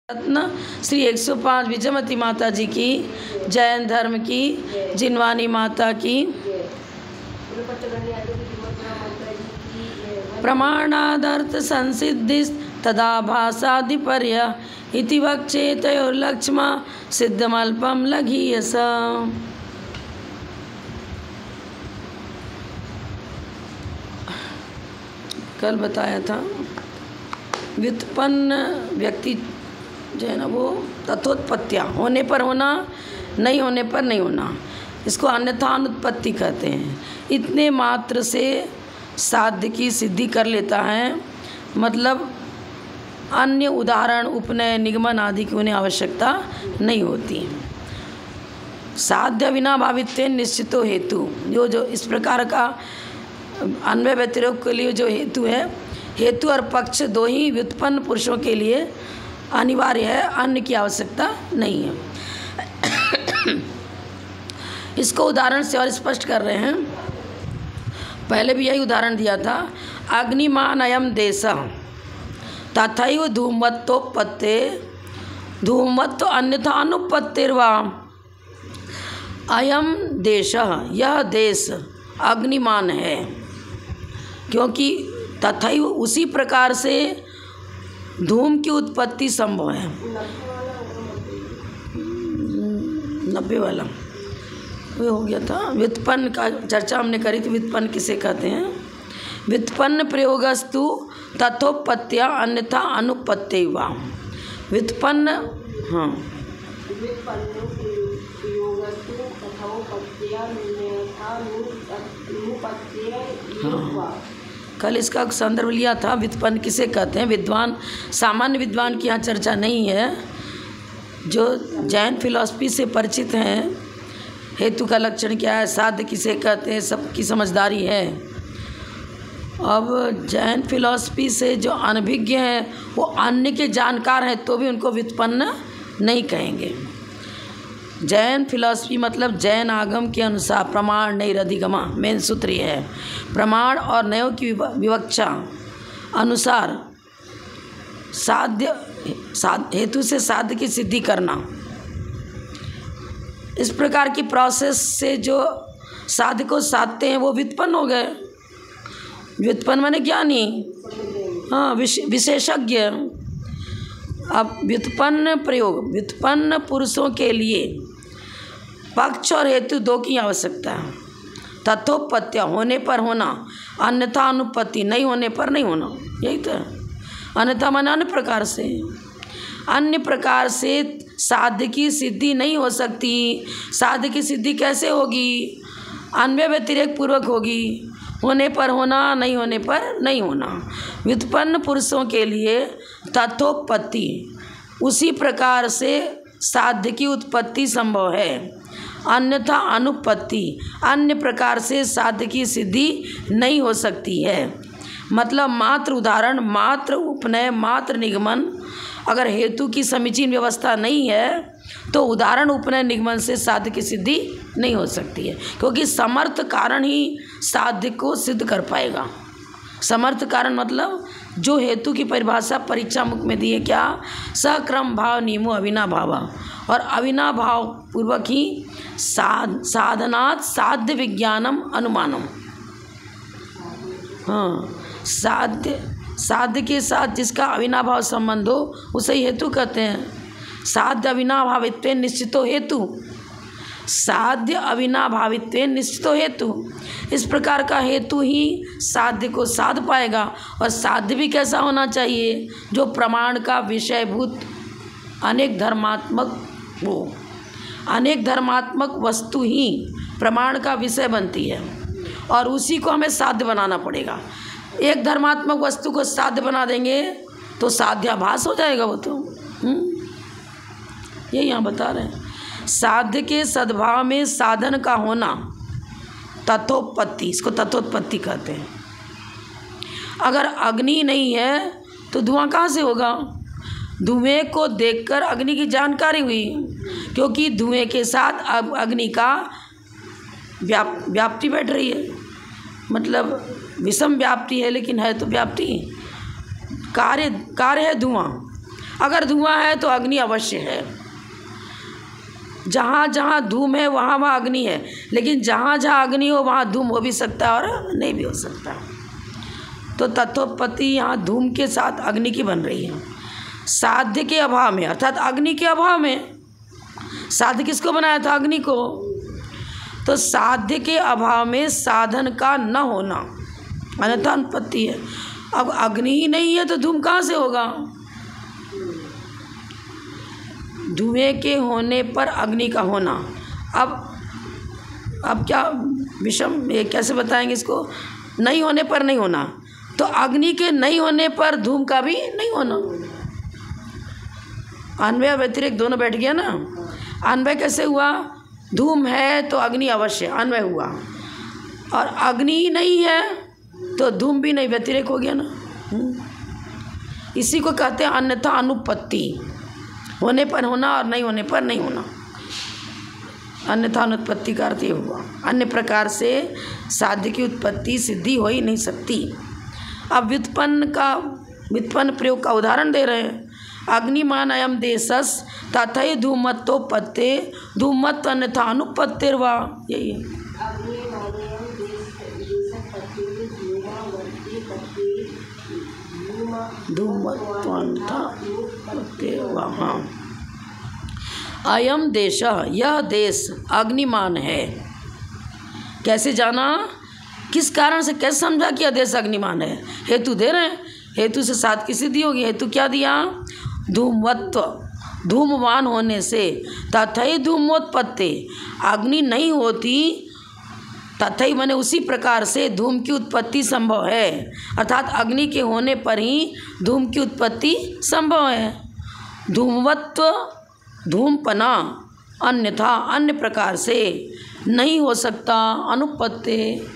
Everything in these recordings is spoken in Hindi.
रत्न श्री 105 विजयमती माता जी की, जैन धर्म की, जिनवानी माता की, प्रमाणादर्थ संसिद्धि तदाभासादिपर्य इति वक्षेतयोर्लक्ष्मा सिद्धमल्पम लघीयस। कल बताया था व्युत्पन्न व्यक्ति जो है ना वो तथोत्पत्तियाँ होने पर होना, नहीं होने पर नहीं होना, इसको अन्यथा अनुत्पत्ति कहते हैं। इतने मात्र से साध्य की सिद्धि कर लेता है, मतलब अन्य उदाहरण उपनय निगमन आदि की उन्हें आवश्यकता नहीं होती। साध्य बिना भावित्व निश्चितो हेतु, जो इस प्रकार का अन्वय व्यतिरेक के लिए जो हेतु है, हेतु और पक्ष दो ही व्युत्पन्न पुरुषों के लिए अनिवार्य है, अन्य की आवश्यकता नहीं है। इसको उदाहरण से और स्पष्ट कर रहे हैं। पहले भी यही उदाहरण दिया था। अग्निमान अयम देश तथैव धूमवत्तोपत्ते धूमवत्तो अन्यथा अनुपत्तिर्वा। अयम देश, यह देश अग्निमान है, क्योंकि तथैव उसी प्रकार से धूम की उत्पत्ति संभव है। 90 वाला वो हो गया था। व्युत्पन्न का चर्चा हमने करी थी। व्युत्पन्न किसे कहते हैं? व्युत्पन्न प्रयोगस्तु तथोपत्त्या अन्यथा अनुपत्तिर्वा। व्युत्पन्न, हाँ, हाँ, कल इसका संदर्भ लिया था। व्युत्पन्न किसे कहते हैं? विद्वान, सामान्य विद्वान की यहाँ चर्चा नहीं है। जो जैन फिलॉसफी से परिचित हैं, हेतु का लक्षण क्या है, साध्य किसे कहते हैं, सबकी समझदारी है। अब जैन फिलॉसफी से जो अनभिज्ञ हैं, वो अन्य के जानकार हैं तो भी उनको व्युत्पन्न नहीं कहेंगे। जैन फिलॉसफी मतलब जैन आगम के अनुसार प्रमाण नैरधिगमा, मेन सूत्र ये है। प्रमाण और नयों की विवक्षा अनुसार हेतु से साध्य की सिद्धि करना, इस प्रकार की प्रोसेस से जो साध्य को साधते हैं वो व्युत्पन्न हो गए। व्युत्पन्न माने ज्ञानी, हाँ, विशेषज्ञ। अब व्युत्पन्न प्रयोग, व्युत्पन्न पुरुषों के लिए पक्ष और हेतु दो की आवश्यकता है। तथोपत्त्य, होने पर होना, अन्यथा अनुपत्ति, नहीं होने पर नहीं होना, यही तो है। अन्यथा माने अन्य प्रकार से, अन्य प्रकार से साध्य की सिद्धि नहीं हो सकती। साध्य की सिद्धि कैसे होगी? अन्वय व्यतिरेक पूर्वक होगी। होने पर होना, नहीं होने पर नहीं होना। व्युत्पन्न पुरुषों के लिए तथोपत्ति, उसी प्रकार से साध्य की उत्पत्ति संभव है, अन्यथा अनुपत्ति, अन्य प्रकार से साध्य की सिद्धि नहीं हो सकती है। मतलब मात्र उदाहरण, मात्र उपनय, मात्र निगमन, अगर हेतु की समीचीन व्यवस्था नहीं है तो उदाहरण उपनय निगमन से साध्य की सिद्धि नहीं हो सकती है, क्योंकि समर्थ कारण ही साध्य को सिद्ध कर पाएगा। समर्थ कारण मतलब जो हेतु की परिभाषा परीक्षा मुख में दी है, क्या? सक्रम भाव नियमो अविनाभाव, और अविनाभाव पूर्वक ही साधनात् साध्य विज्ञानम अनुमानम। हाँ, साध्य के साथ जिसका अविनाभाव संबंध हो उसे हेतु कहते हैं। साध्य अविनाभावित्व निश्चितो हेतु, साध्य अविनाभावित्व निश्चितो हेतु। इस प्रकार का हेतु ही साध्य को साध पाएगा। और साध्य भी कैसा होना चाहिए? जो प्रमाण का विषयभूत अनेक धर्मात्मक हो। अनेक धर्मात्मक वस्तु ही प्रमाण का विषय बनती है, और उसी को हमें साध्य बनाना पड़ेगा। एक धर्मात्मक वस्तु को साध्य बना देंगे तो साध्याभास हो जाएगा वो तो। ये यहाँ बता रहे हैं। साध्य के सद्भाव में साधन का होना तथोपत्ति, इसको तथोत्पत्ति कहते हैं। अगर अग्नि नहीं है तो धुआं कहाँ से होगा? धुएं को देखकर अग्नि की जानकारी हुई, क्योंकि धुएं के साथ अब अग्नि का व्याप्ति बैठ रही है, मतलब विषम व्याप्ति है, लेकिन है तो व्याप्ति। कार्य है धुआं। अगर धुआं है तो अग्नि अवश्य है। जहाँ जहाँ धूम है वहाँ वहाँ अग्नि है, लेकिन जहाँ जहाँ अग्नि हो वहाँ धूम हो भी सकता है और नहीं भी हो सकता। तो तत्वोत्पत्ति यहाँ धूम के साथ अग्नि की बन रही है। साध्य के अभाव में, अर्थात अग्नि के अभाव में। साध्य किसको बनाया था? अग्नि को। तो साध्य के अभाव में साधन का न होना अन्यथा अनुपत्ति है। अब अग्नि ही नहीं है तो धूम कहाँ से होगा? धुएं के होने पर अग्नि का होना। अब क्या विषम, ये कैसे बताएंगे इसको? नहीं होने पर नहीं होना, तो अग्नि के नहीं होने पर धूम का भी नहीं होना। अन्वय व्यतिरेक दोनों बैठ गया ना। अन्वय कैसे हुआ? धूम है तो अग्नि अवश्य, अन्वय हुआ। और अग्नि ही नहीं है तो धूम भी नहीं, व्यतिरेक हो गया ना। इसी को कहते हैं अन्यथा अनुपत्ति। होने पर होना और नहीं होने पर नहीं होना, अन्यथा अनुत्पत्ति का अर्थ ये हुआ। अन्य प्रकार से साध्य की उत्पत्ति सिद्धि हो ही नहीं सकती। अब व्युत्पन्न प्रयोग का उदाहरण दे रहे हैं। अग्निमान अयम देशस तथै धूमत्तोपत्ते धूमत्व अन्यथा अनुपत्तिर्वा। यही है। अयम देश, यह देश अग्निमान है। कैसे जाना? किस कारण से, कैसे समझा कि यह देश अग्निमान है? हेतु दे रहे हैं, हेतु से साध की सिद्धि होगी। हेतु क्या दिया? धूमवत्व, धूमवान होने से। तथै धूमोत्पत्ति, अग्नि नहीं होती तथै माने उसी प्रकार से धूम की उत्पत्ति संभव है। अर्थात अग्नि के होने पर ही धूम की उत्पत्ति संभव है। धूमवत्व, धूमपना, अन्यथा अन्य प्रकार से नहीं हो सकता। अनुपत्ति,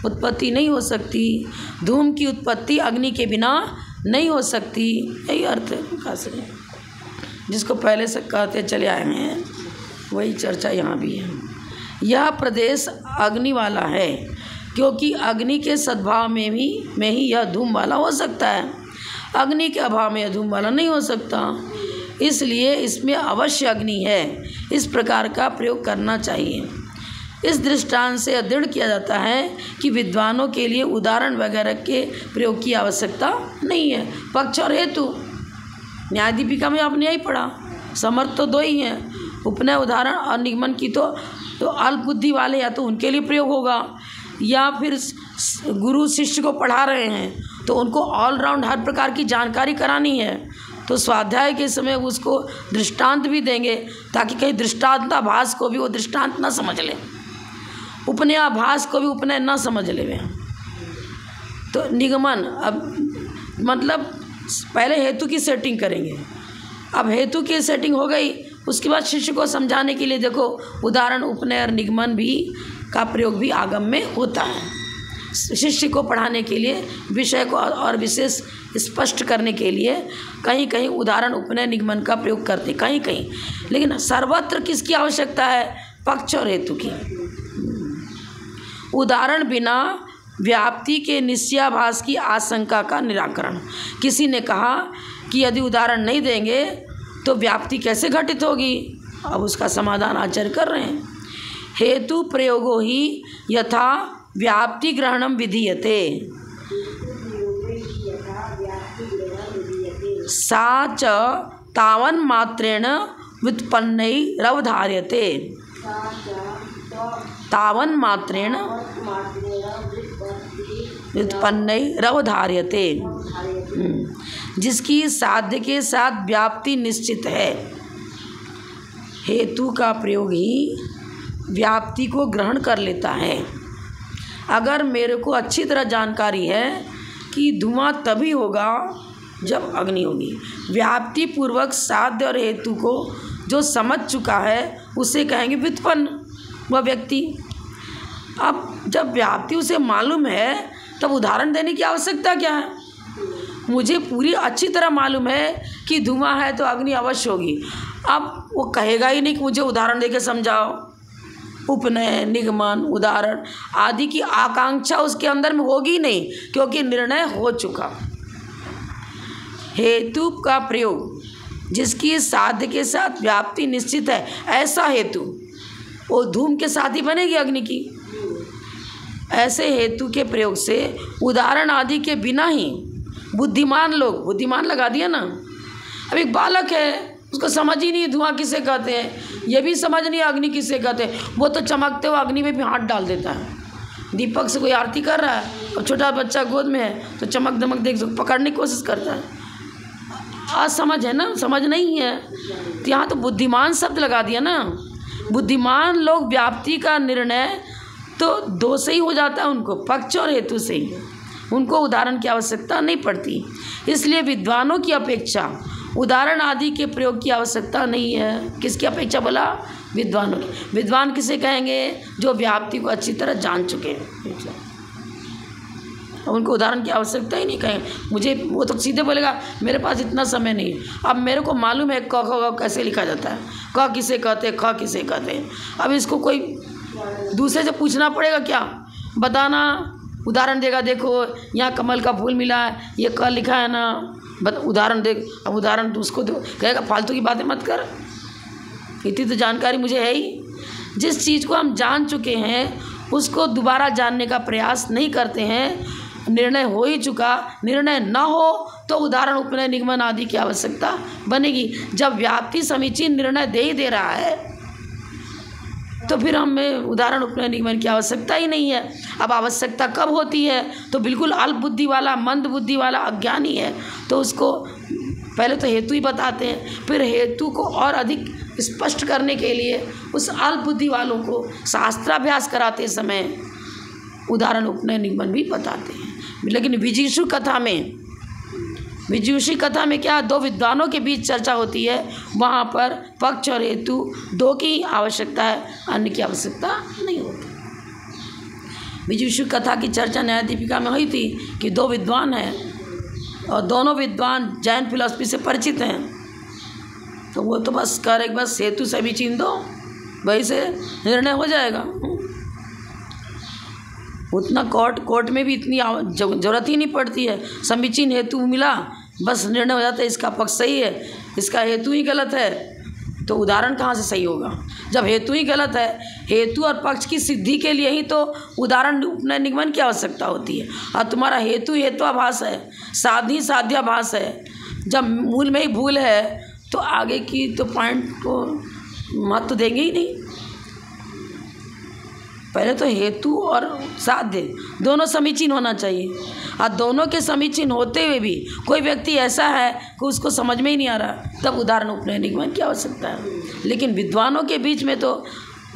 उत्पत्ति नहीं हो सकती। धूम की उत्पत्ति अग्नि के बिना नहीं हो सकती। यही अर्थ है खास है, जिसको पहले से कहते चले आए हैं, वही चर्चा यहाँ भी है। यह प्रदेश अग्नि वाला है, क्योंकि अग्नि के सद्भाव में ही यह धूम वाला हो सकता है। अग्नि के अभाव में यह धूम वाला नहीं हो सकता, इसलिए इसमें अवश्य अग्नि है। इस प्रकार का प्रयोग करना चाहिए। इस दृष्टांत से दृढ़ किया जाता है कि विद्वानों के लिए उदाहरण वगैरह के प्रयोग की आवश्यकता नहीं है। पक्ष और हेतु न्याय दीपिका में आपने यही पढ़ा। समर्थ तो दो ही हैं, उपनय, उदाहरण और निगमन की। तो अल्प बुद्धि वाले या तो उनके लिए प्रयोग होगा, या फिर गुरु शिष्य को पढ़ा रहे हैं तो उनको ऑलराउंड हर प्रकार की जानकारी करानी है, तो स्वाध्याय के समय उसको दृष्टांत भी देंगे, ताकि कहीं दृष्टांताभास को भी वो दृष्टांत ना समझ ले, उपनयाभास को भी उपनय ना समझ ले वे। तो निगमन, अब मतलब पहले हेतु की सेटिंग करेंगे। अब हेतु की सेटिंग हो गई, उसके बाद शिष्य को समझाने के लिए देखो उदाहरण, उपनय और निगमन भी का प्रयोग भी आगम में होता है। शिष्य को पढ़ाने के लिए, विषय को और विशेष स्पष्ट करने के लिए कहीं कहीं उदाहरण, उपनय, निगमन का प्रयोग करते, कहीं कहीं। लेकिन सर्वत्र किसकी आवश्यकता है? पक्ष और हेतु की। उदाहरण बिना व्याप्ति के निश्चयाभास की आशंका का निराकरण। किसी ने कहा कि यदि उदाहरण नहीं देंगे तो व्याप्ति कैसे घटित होगी? अब उसका समाधान आचार्य कर रहे हैं। हेतु प्रयोगो ही यथा व्याप्ति ग्रहणम विधीयते, सा च तावन मात्रेण व्युत्पन्नैरवधार्यते। तावन मात्रेण व्युत्पन्नैरवधार्यते, जिसकी साध्य के साथ व्याप्ति निश्चित है। हेतु का प्रयोग ही व्याप्ति को ग्रहण कर लेता है। अगर मेरे को अच्छी तरह जानकारी है कि धुआं तभी होगा जब अग्नि होगी, व्याप्ति पूर्वक साध्य और हेतु को जो समझ चुका है उसे कहेंगे व्युत्पन्न वह व्यक्ति। अब जब व्याप्ति उसे मालूम है तब उदाहरण देने की आवश्यकता क्या है? मुझे पूरी अच्छी तरह मालूम है कि धुआं है तो अग्नि अवश्य होगी। अब वो कहेगा ही नहीं कि मुझे उदाहरण देके समझाओ। उपनय, निगमन, उदाहरण आदि की आकांक्षा उसके अंदर में होगी नहीं, क्योंकि निर्णय हो चुका। हेतु का प्रयोग जिसकी साध्य के साथ व्याप्ति निश्चित है, ऐसा हेतु। वो धूम के साथ ही बनेगी अग्नि की। ऐसे हेतु के प्रयोग से उदाहरण आदि के बिना ही बुद्धिमान लोग, बुद्धिमान लगा दिया ना। अब एक बालक है, उसको समझ ही नहीं धुआं किसे कहते हैं, ये भी समझ नहीं अग्नि किसे कहते हैं। वो तो चमकते हुए अग्नि में भी हाथ डाल देता है। दीपक से कोई आरती कर रहा है और छोटा बच्चा गोद में है तो चमक दमक देख पकड़ने की कोशिश करता है। असमझ है ना, समझ नहीं है। तो यहाँ तो बुद्धिमान शब्द लगा दिया ना। बुद्धिमान लोग व्याप्ति का निर्णय तो दो से ही हो जाता है उनको, पक्ष और हेतु से ही। उनको उदाहरण की आवश्यकता नहीं पड़ती। इसलिए विद्वानों की अपेक्षा उदाहरण आदि के प्रयोग की आवश्यकता नहीं है। किसकी अपेक्षा बोला? विद्वानों की। विद्वान किसे कहेंगे? जो व्याप्ति को अच्छी तरह जान चुके हैं। उनको उदाहरण की आवश्यकता ही नहीं कहेंगे। मुझे वो तो सीधे बोलेगा मेरे पास इतना समय नहीं है। अब मेरे को मालूम है क ख कैसे लिखा जाता है, क किसे कहते हैं, ख किसे कहते हैं। अब इसको कोई दूसरे से पूछना पड़ेगा क्या? बताना, उदाहरण देगा। देखो यहाँ कमल का फूल मिला है, ये क लिखा है ना, उदाहरण देख। अब उदाहरण तो उसको दो, कहेगा फालतू की बातें मत कर, इतनी तो जानकारी मुझे है ही। जिस चीज़ को हम जान चुके हैं उसको दोबारा जानने का प्रयास नहीं करते हैं। निर्णय हो ही चुका, निर्णय न हो तो उदाहरण उपनय निगमन आदि की आवश्यकता बनेगी। जब व्याप्ति समीचीन निर्णय दे ही दे रहा है तो फिर हमें उदाहरण उपनय निगमन की आवश्यकता ही नहीं है। अब आवश्यकता कब होती है? तो बिल्कुल अल्प बुद्धि वाला, मंद बुद्धि वाला अज्ञानी है तो उसको पहले तो हेतु ही बताते हैं, फिर हेतु को और अधिक स्पष्ट करने के लिए उस अल्प बुद्धि वालों को शास्त्राभ्यास कराते समय उदाहरण उपनय निगमन भी बताते हैं। लेकिन विजिषु कथा में क्या? दो विद्वानों के बीच चर्चा होती है, वहाँ पर पक्ष और हेतु दो की आवश्यकता है, अन्य की आवश्यकता नहीं होती। विजिषु कथा की चर्चा न्याय दीपिका में हुई थी कि दो विद्वान हैं और दोनों विद्वान जैन फिलॉसफी से परिचित हैं। तो वो तो बस करे बस हेतु से भी चीन दो, वही से निर्णय हो जाएगा। उतना कोर्ट में भी इतनी जरूरत ही नहीं पड़ती है। समीचीन हेतु मिला, बस निर्णय हो जाता है इसका पक्ष सही है, इसका हेतु ही गलत है। तो उदाहरण कहाँ से सही होगा जब हेतु ही गलत है? हेतु और पक्ष की सिद्धि के लिए ही तो उदाहरण उपनय निगमन की आवश्यकता होती है। और तुम्हारा हेतु हेतुआभास है, साधी साध्याभास है। जब मूल में ही भूल है तो आगे की तो पॉइंट को महत्व देंगे ही नहीं। पहले तो हेतु और साध्य दोनों समीचीन होना चाहिए। और दोनों के समीचीन होते हुए भी कोई व्यक्ति ऐसा है कि उसको समझ में ही नहीं आ रहा, तब उदाहरण उपनय निगमन की आवश्यकता है। लेकिन विद्वानों के बीच में तो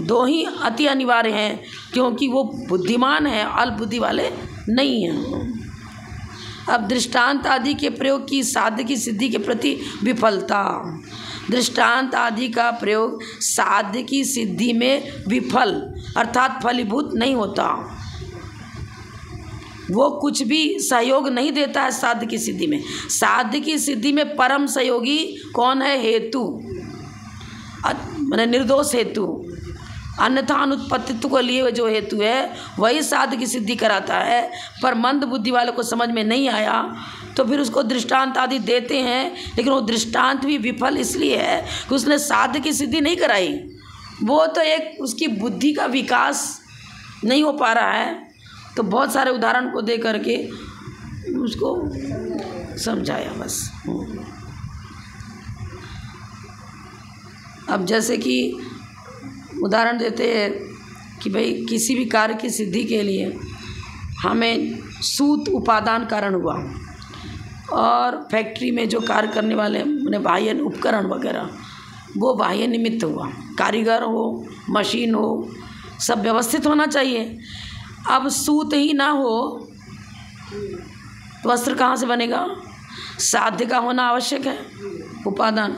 दो ही अति अनिवार्य हैं, क्योंकि वो बुद्धिमान हैं, अल्प बुद्धि वाले नहीं हैं। अब दृष्टांत आदि के प्रयोग की साध्य की सिद्धि के प्रति विफलता। दृष्टांत आदि का प्रयोग साध्य की सिद्धि में विफल अर्थात फलीभूत नहीं होता। वो कुछ भी सहयोग नहीं देता है साध्य की सिद्धि में। साध्य की सिद्धि में परम सहयोगी कौन है? हेतु, माने निर्दोष हेतु। अन्यथा अनुत्पत्तित्व को लिए हुए जो हेतु है वही साध्य की सिद्धि कराता है। पर मंद बुद्धि वाले को समझ में नहीं आया तो फिर उसको दृष्टांत आदि देते हैं, लेकिन वो दृष्टांत भी विफल इसलिए है कि उसने साध्य की सिद्धि नहीं कराई। वो तो एक उसकी बुद्धि का विकास नहीं हो पा रहा है, तो बहुत सारे उदाहरण को दे करके उसको समझाया बस। अब जैसे कि उदाहरण देते हैं कि भाई किसी भी कार्य की सिद्धि के लिए हमें सूत उपादान कारण हुआ, और फैक्ट्री में जो कार्य करने वाले मैंने बाह्य उपकरण वगैरह वो बाह्य निमित्त हुआ। कारीगर हो, मशीन हो, सब व्यवस्थित होना चाहिए। अब सूत ही ना हो तो वस्त्र कहाँ से बनेगा? साध्य का होना आवश्यक है, उपादान।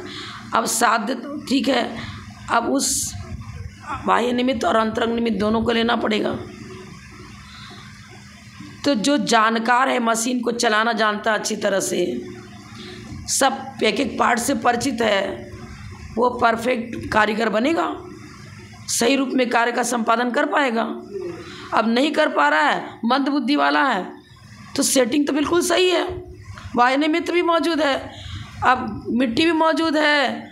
अब साध्य ठीक है, अब उस बाह्य निमित्त और अंतरंग निमित्त दोनों को लेना पड़ेगा। तो जो जानकार है, मशीन को चलाना जानता अच्छी तरह से, सब एक एक पार्ट से परिचित है, वो परफेक्ट कारीगर बनेगा, सही रूप में कार्य का संपादन कर पाएगा। अब नहीं कर पा रहा है, मंद बुद्धि वाला है, तो सेटिंग तो बिल्कुल सही है, बाह्य निमित्त भी मौजूद है, अब मिट्टी भी मौजूद है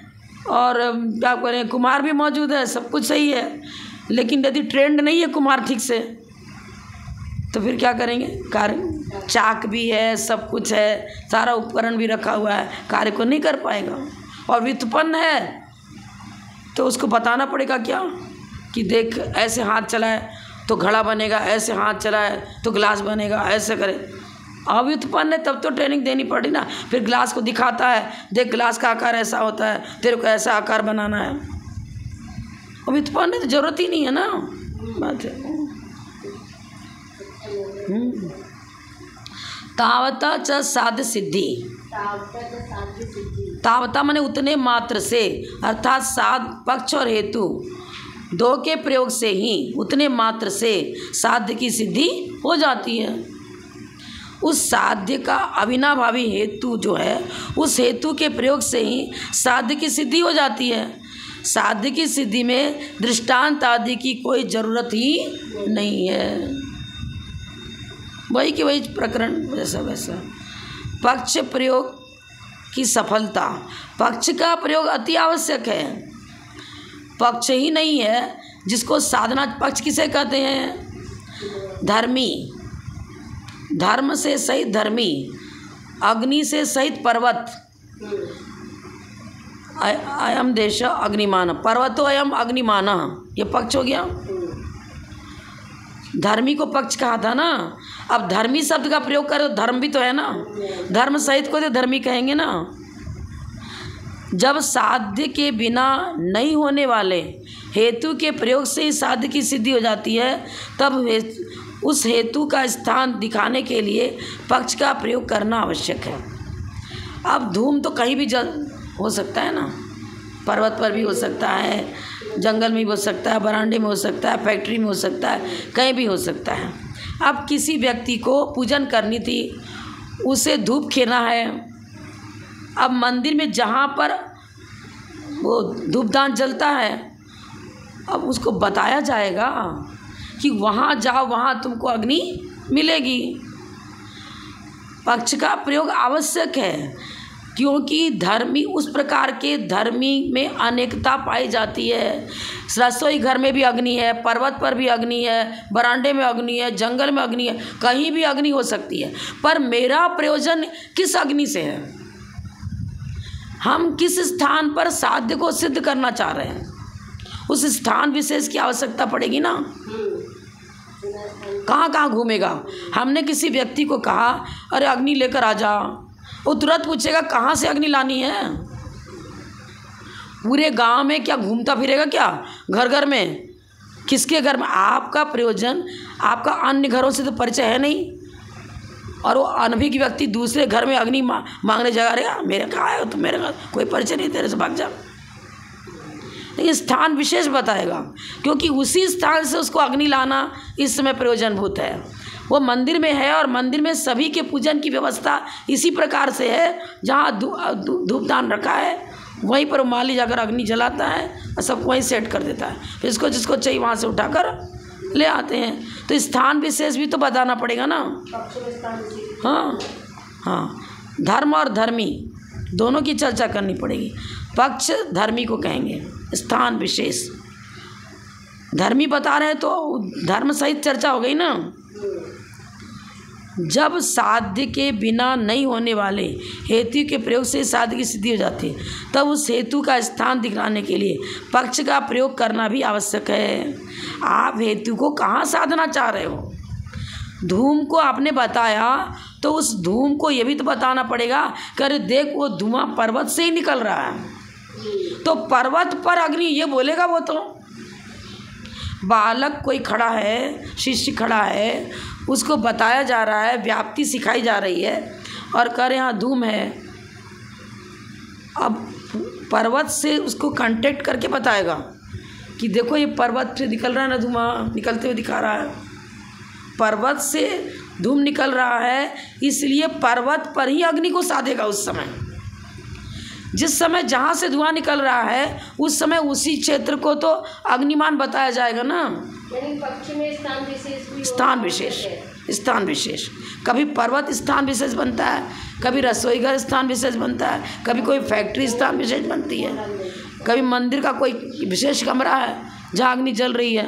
और क्या करें, कुम्हार भी मौजूद है, सब कुछ सही है, लेकिन यदि ट्रेंड नहीं है कुम्हार ठीक से तो फिर क्या करेंगे? कार्य चाक भी है, सब कुछ है, सारा उपकरण भी रखा हुआ है, कार्य को नहीं कर पाएगा। और व्युत्पन्न है तो उसको बताना पड़ेगा क्या कि देख ऐसे हाथ चलाए तो घड़ा बनेगा, ऐसे हाथ चलाए तो ग्लास बनेगा, ऐसे करे। अव्युत्पन्न है तब तो ट्रेनिंग देनी पड़ी ना। फिर ग्लास को दिखाता है, देख ग्लास का आकार ऐसा होता है, तेरे को ऐसा आकार बनाना है। अव्युत्पन्न है तो जरूरत ही नहीं है ना, बात है। तावता च साध सिद्धि, तावता माने उतने मात्र से, अर्थात साध पक्ष और हेतु दो के प्रयोग से ही, उतने मात्र से साध्य की सिद्धि हो जाती है। उस साध्य का अविनाभावी हेतु जो है, उस हेतु के प्रयोग से ही साध्य की सिद्धि हो जाती है। साध्य की सिद्धि में दृष्टांत आदि की कोई ज़रूरत ही नहीं है, वही कि वही प्रकरण वैसा वैसा। पक्ष प्रयोग की सफलता, पक्ष का प्रयोग अति आवश्यक है। पक्ष ही नहीं है जिसको साधना, पक्ष किसे कहते हैं? धर्मी, धर्म से सहित धर्मी, अग्नि से सहित पर्वत। अयम देश अग्निमान, पर्वतो अयम अग्निमान, ये पक्ष हो गया। धर्मी को पक्ष कहा था ना। अब धर्मी शब्द का प्रयोग करो, धर्म भी तो है ना, धर्म सहित को तो धर्मी कहेंगे ना। जब साध्य के बिना नहीं होने वाले हेतु के प्रयोग से ही साध्य की सिद्धि हो जाती है, तब उस हेतु का स्थान दिखाने के लिए पक्ष का प्रयोग करना आवश्यक है। अब धूम तो कहीं भी हो सकता है ना, पर्वत पर भी हो सकता है, जंगल में भी हो सकता है, बरामदे में हो सकता है, फैक्ट्री में हो सकता है, कहीं भी हो सकता है। अब किसी व्यक्ति को पूजन करनी थी, उसे धूप खीरना है। अब मंदिर में जहाँ पर वो धूपदान जलता है, अब उसको बताया जाएगा कि वहाँ जाओ, वहाँ तुमको अग्नि मिलेगी। पक्ष का प्रयोग आवश्यक है, क्योंकि धर्मी, उस प्रकार के धर्मी में अनेकता पाई जाती है। रसोई घर में भी अग्नि है, पर्वत पर भी अग्नि है, बरामदे में अग्नि है, जंगल में अग्नि है, कहीं भी अग्नि हो सकती है। पर मेरा प्रयोजन किस अग्नि से है? हम किस स्थान पर साध्य को सिद्ध करना चाह रहे हैं, उस स्थान विशेष की आवश्यकता पड़ेगी ना। कहाँ कहाँ घूमेगा? हमने किसी व्यक्ति को कहा अरे अग्नि लेकर आ जा, वो तुरंत पूछेगा कहाँ से अग्नि लानी है? पूरे गांव में क्या घूमता फिरेगा क्या? घर घर में, किसके घर में? आपका प्रयोजन, आपका अन्य घरों से तो परिचय है नहीं, और वो अनभिज्ञ व्यक्ति दूसरे घर में अग्नि मांगने जा रहेगा, मेरे कहाँ है तो मेरे घर कोई परिचय नहीं, तेरे से भाग जा। लेकिन स्थान विशेष बताएगा, क्योंकि उसी स्थान से उसको अग्नि लाना इस समय प्रयोजनभूत है। वो मंदिर में है और मंदिर में सभी के पूजन की व्यवस्था इसी प्रकार से है, जहाँ धूपदान रखा है वहीं पर माली जाकर अग्नि जलाता है और सब वहीं सेट कर देता है। फिर इसको जिसको चाहिए वहाँ से उठाकर ले आते हैं। तो स्थान विशेष भी तो बताना पड़ेगा ना। हाँ हाँ, धर्म और धर्मी दोनों की चर्चा करनी पड़ेगी। पक्ष धर्मी को कहेंगे, स्थान विशेष धर्मी बता रहे हैं तो धर्म सहित चर्चा हो गई ना। जब साध्य के बिना नहीं होने वाले हेतु के प्रयोग से साध्य की सिद्धि हो जाती है, तब उस हेतु का स्थान दिखाने के लिए पक्ष का प्रयोग करना भी आवश्यक है। आप हेतु को कहाँ साधना चाह रहे हो? धूम को आपने बताया तो उस धूम को ये भी तो बताना पड़ेगा कि अरे देख वो धुआं पर्वत से ही निकल रहा है, तो पर्वत पर अग्नि, ये बोलेगा वो तो। बालक कोई खड़ा है, शिष्य खड़ा है, उसको बताया जा रहा है, व्याप्ति सिखाई जा रही है और कह रहे यहाँ धूम है। अब पर्वत से उसको कांटेक्ट करके बताएगा कि देखो ये पर्वत से निकल रहा है ना, धुआं निकलते हुए दिखा रहा है, पर्वत से धूम निकल रहा है, इसलिए पर्वत पर ही अग्नि को साधेगा। उस समय, जिस समय जहाँ से धुआं निकल रहा है, उस समय उसी क्षेत्र को तो अग्निमान बताया जाएगा ना। यानी पक्ष में स्थान विशेष भी, स्थान विशेष स्थान विशेष। कभी पर्वत स्थान विशेष बनता है, कभी रसोई घर स्थान विशेष बनता है, कभी कोई फैक्ट्री स्थान विशेष बनती है, कभी मंदिर का कोई विशेष कमरा है जहाँ अग्नि जल रही है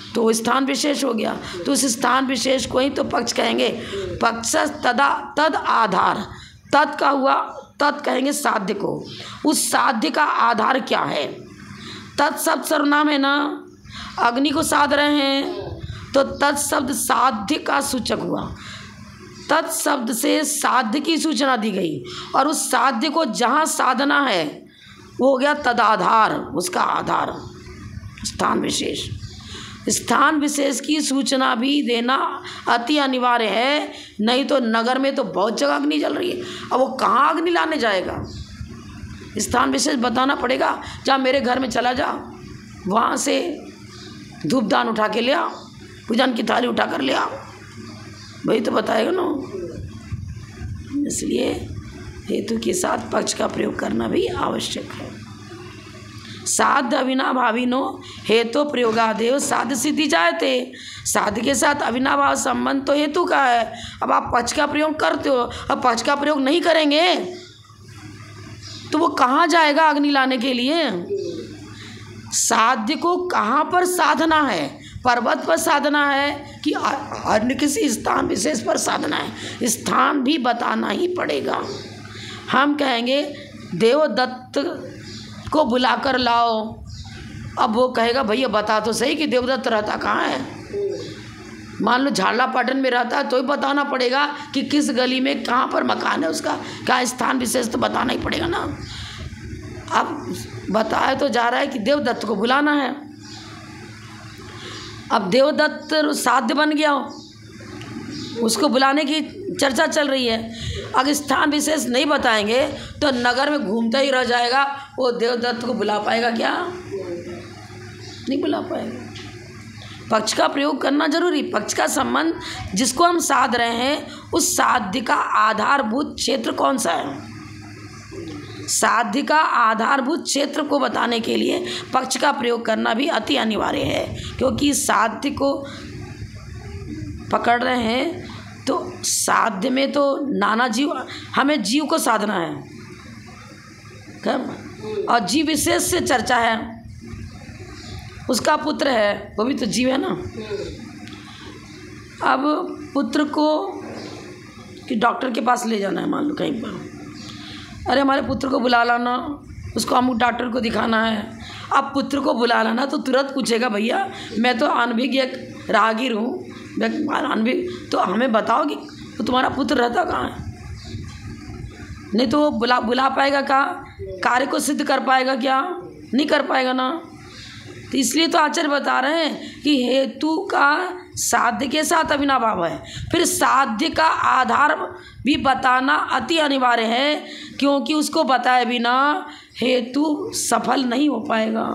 तो वो स्थान विशेष हो गया। तो उस स्थान विशेष को ही तो पक्ष कहेंगे। पक्ष तदा तद आधार, तद का हुआ, तद कहेंगे साध्य को। उस साध्य का आधार क्या है? तत्शब्द सर्वनाम है ना, अग्नि को साध रहे हैं तो तत्शब्द साध्य का सूचक हुआ। तत्शब्द से साध्य की सूचना दी गई और उस साध्य को जहाँ साधना है वो हो गया तदाधार, उसका आधार स्थान विशेष। स्थान विशेष की सूचना भी देना अति अनिवार्य है, नहीं तो नगर में तो बहुत जगह अग्नि जल रही है, अब वो कहाँ अग्नि लाने जाएगा? स्थान विशेष बताना पड़ेगा। जहाँ मेरे घर में चला जा, वहाँ से धूपदान उठा के ले आओ, पूजन की थाली उठा कर ले आओ, वही तो बताएगा ना। इसलिए हेतु के साथ पक्ष का प्रयोग करना भी आवश्यक है। साध्य अविनाभाविनो हेतु प्रयोगादेव साध्य सिद्धि जायते। साध्य के साथ अविनाभाव संबंध तो हेतु का है। अब आप पक्ष का प्रयोग करते हो, अब पक्ष का प्रयोग नहीं करेंगे तो वो कहाँ जाएगा अग्नि लाने के लिए? साध्य को कहाँ पर साधना है? पर्वत पर साधना है कि अन्य किसी स्थान विशेष पर साधना है? स्थान भी बताना ही पड़ेगा। हम कहेंगे देवदत्त को बुलाकर लाओ, अब वो कहेगा भैया बता तो सही कि देवदत्त रहता कहाँ है। मान लो झाला पाटन में रहता है तो ही बताना पड़ेगा कि किस गली में कहाँ पर मकान है उसका, क्या स्थान विशेष तो बताना ही पड़ेगा ना। अब बताया तो जा रहा है कि देवदत्त को बुलाना है। अब देवदत्त साध्य बन गया हो, उसको बुलाने की चर्चा चल रही है। अगर स्थान विशेष नहीं बताएंगे तो नगर में घूमता ही रह जाएगा, वो देवदत्त को बुला पाएगा क्या? नहीं बुला पाएगा। पक्ष का प्रयोग करना जरूरी। पक्ष का संबंध जिसको हम साध रहे हैं उस साध्य का आधारभूत क्षेत्र कौन सा है? साध्य का आधारभूत क्षेत्र को बताने के लिए पक्ष का प्रयोग करना भी अति अनिवार्य है, क्योंकि साध्य को पकड़ रहे हैं तो साध्य में तो नाना जीव, हमें जीव को साधना है और जीव विशेष से चर्चा है, उसका पुत्र है, वो भी तो जीव है ना। अब पुत्र को कि डॉक्टर के पास ले जाना है, मान लो कहीं पर, अरे हमारे पुत्र को बुला लाना, उसको अमुक डॉक्टर को दिखाना है। अब पुत्र को बुला लाना तो तुरंत पूछेगा भैया मैं तो अनभिज्ञ एक राहगीर हूँ, तो हमें बताओ कि तो तुम्हारा पुत्र रहता कहाँ है? नहीं तो वो बुला पाएगा कहाँ? कार्य को सिद्ध कर पाएगा क्या? नहीं कर पाएगा ना। तो इसलिए तो आचार्य बता रहे हैं कि हेतु का साध्य के साथ अविनाभाव है। फिर साध्य का आधार भी बताना अति अनिवार्य है, क्योंकि उसको बताए बिना हेतु सफल नहीं हो पाएगा।